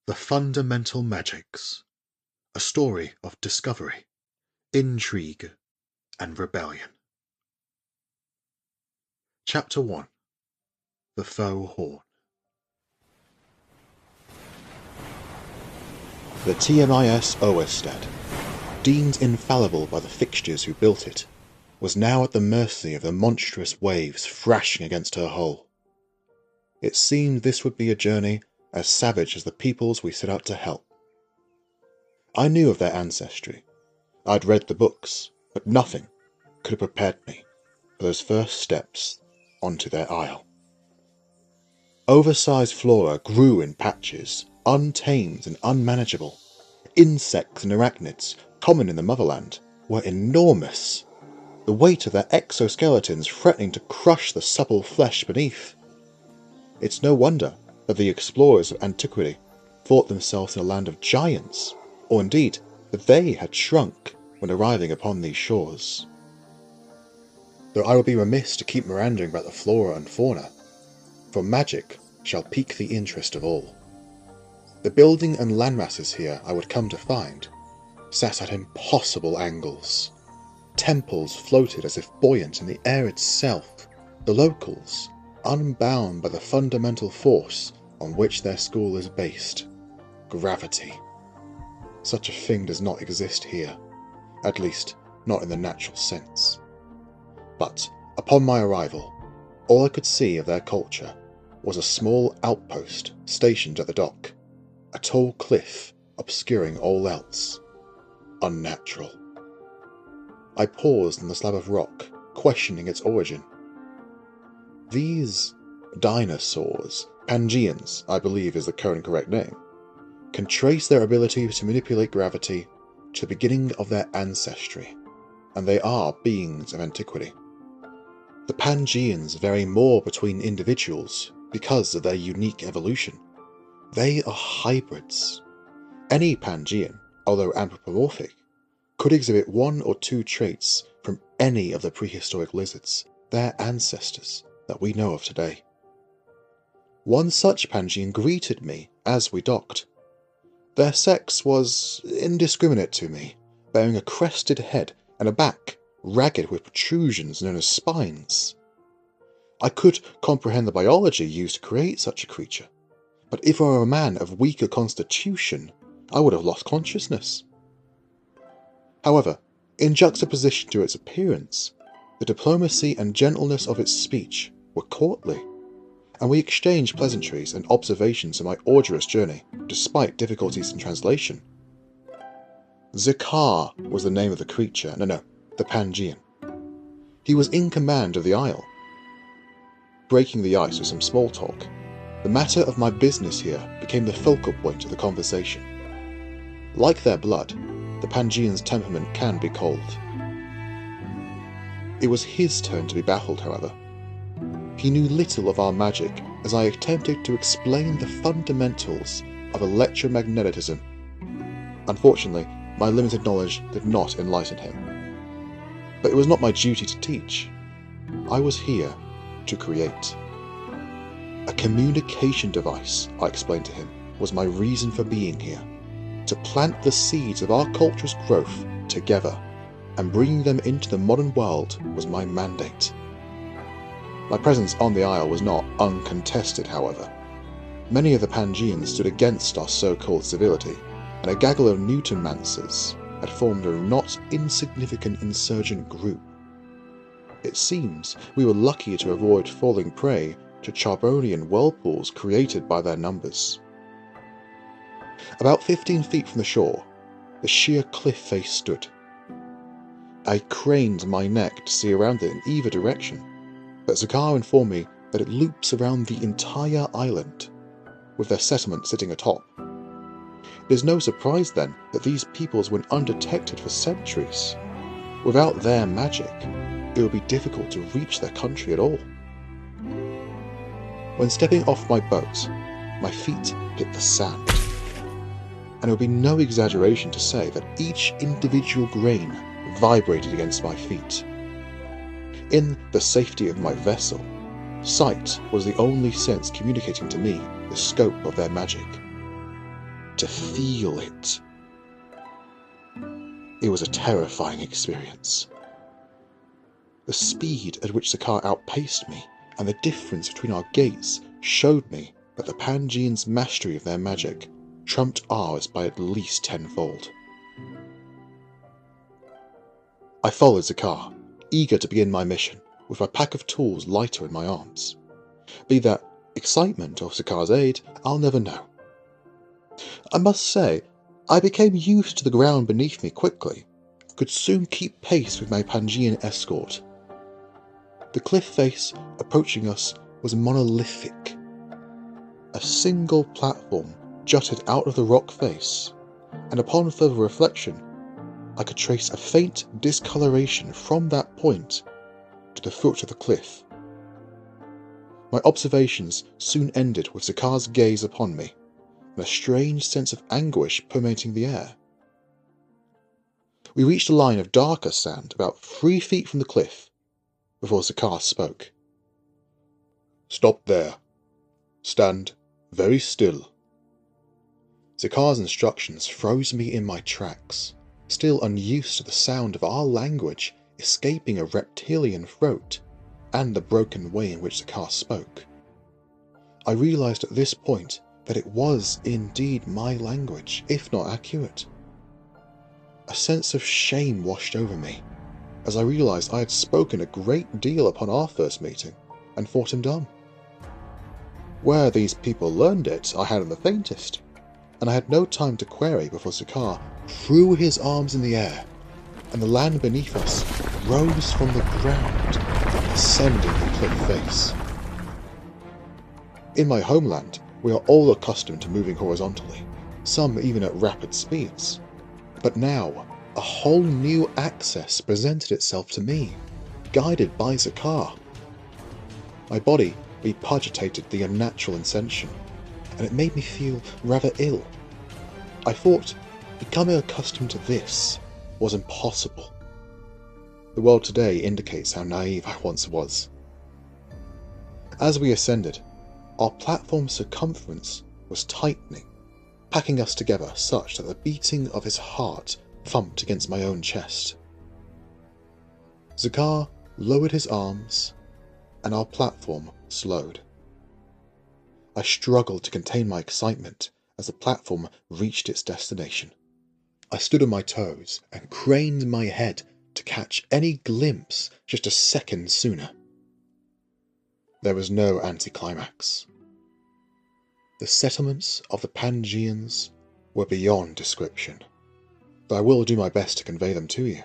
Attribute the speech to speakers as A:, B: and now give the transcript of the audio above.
A: The Fundamental Magics, a story of discovery, intrigue, and rebellion. Chapter 1. The Faux Horn. The TMIS Oersted, deemed infallible by the fixtures who built it, was now at the mercy of the monstrous waves thrashing against her hull. It seemed this would be a journey as savage as the peoples we set out to help. I knew of their ancestry. I'd read the books, but nothing could have prepared me for those first steps onto their isle. Oversized flora grew in patches, untamed and unmanageable. Insects and arachnids, common in the motherland, were enormous, the weight of their exoskeletons threatening to crush the supple flesh beneath. It's no wonder that the explorers of antiquity thought themselves in a land of giants, or indeed that they had shrunk when arriving upon these shores. Though I will be remiss to keep meandering about the flora and fauna, for magic shall pique the interest of all. The building and landmasses here, I would come to find, sat at impossible angles. Temples floated as if buoyant in the air itself, the locals unbound by the fundamental force on which their school is based, gravity. Such a thing does not exist here, at least not in the natural sense. But upon my arrival, all I could see of their culture was a small outpost stationed at the dock, a tall cliff obscuring all else. Unnatural. I paused on the slab of rock, questioning its origin. These dinosaurs, Pangeans I believe is the current correct name, can trace their ability to manipulate gravity to the beginning of their ancestry, and they are beings of antiquity. The Pangeans vary more between individuals because of their unique evolution. They are hybrids. Any Pangean, although anthropomorphic, could exhibit one or two traits from any of the prehistoric lizards, their ancestors, that we know of today. One such Pangean greeted me as we docked. Their sex was indiscriminate to me, bearing a crested head and a back ragged with protrusions known as spines. I could comprehend the biology used to create such a creature, but if I were a man of weaker constitution, I would have lost consciousness. However, in juxtaposition to its appearance, the diplomacy and gentleness of its speech were courtly, and we exchanged pleasantries and observations on my arduous journey, despite difficulties in translation. Zikar was the name of the creature, the Pangean. He was in command of the isle. Breaking the ice with some small talk, the matter of my business here became the focal point of the conversation. Like their blood, the Pangean's temperament can be cold. It was his turn to be baffled, however. He knew little of our magic as I attempted to explain the fundamentals of electromagnetism. Unfortunately, my limited knowledge did not enlighten him. But it was not my duty to teach. I was here to create. A communication device, I explained to him, was my reason for being here. To plant the seeds of our culture's growth together, and bringing them into the modern world was my mandate. My presence on the isle was not uncontested, however. Many of the Pangeans stood against our so-called civility, and a gaggle of Newtonmancers had formed a not insignificant insurgent group. It seems we were lucky to avoid falling prey to Charbonian whirlpools created by their numbers. About 15 feet from the shore, the sheer cliff face stood. I craned my neck to see around it in either direction, but Zakar informed me that it loops around the entire island, with their settlement sitting atop. It is no surprise then that these peoples went undetected for centuries. Without their magic, it would be difficult to reach their country at all. When stepping off my boat, my feet hit the sand, and it would be no exaggeration to say that each individual grain vibrated against my feet. In the safety of my vessel, sight was the only sense communicating to me the scope of their magic. to feel it. It was a terrifying experience. The speed at which the car outpaced me and the difference between our gates showed me that the Pangeans' mastery of their magic trumped ours by at least tenfold. I followed the car, eager to begin my mission, with my pack of tools lighter in my arms. Be that excitement or Zakar's aid, I'll never know. I must say, I became used to the ground beneath me quickly, and could soon keep pace with my Pangean escort. The cliff face approaching us was monolithic. A single platform jutted out of the rock face, and upon further reflection, I could trace a faint discoloration from that point to the foot of the cliff. My observations soon ended with Zakar's gaze upon me, and a strange sense of anguish permeating the air. We reached a line of darker sand about 3 feet from the cliff, before Zakar spoke. "Stop there. Stand very still." Zakar's instructions froze me in my tracks, still unused to the sound of our language escaping a reptilian throat, and the broken way in which Zakar spoke. I realized at this point that it was indeed my language, if not accurate. A sense of shame washed over me, as I realized I had spoken a great deal upon our first meeting, and thought him dumb. Where these people learned it, I hadn't the faintest, and I had no time to query before Zakar threw his arms in the air, and the land beneath us rose from the ground, ascending the cliff face. In my homeland, we are all accustomed to moving horizontally, some even at rapid speeds. But now, a whole new access presented itself to me, guided by Zakar. My body repugitated the unnatural ascension, and it made me feel rather ill. I thought becoming accustomed to this was impossible. The world today indicates how naive I once was. As we ascended, our platform's circumference was tightening, packing us together such that the beating of his heart thumped against my own chest. Zakar lowered his arms, and our platform slowed. I struggled to contain my excitement as the platform reached its destination. I stood on my toes and craned my head to catch any glimpse just a second sooner. There was no anticlimax. The settlements of the Pangeans were beyond description, but I will do my best to convey them to you.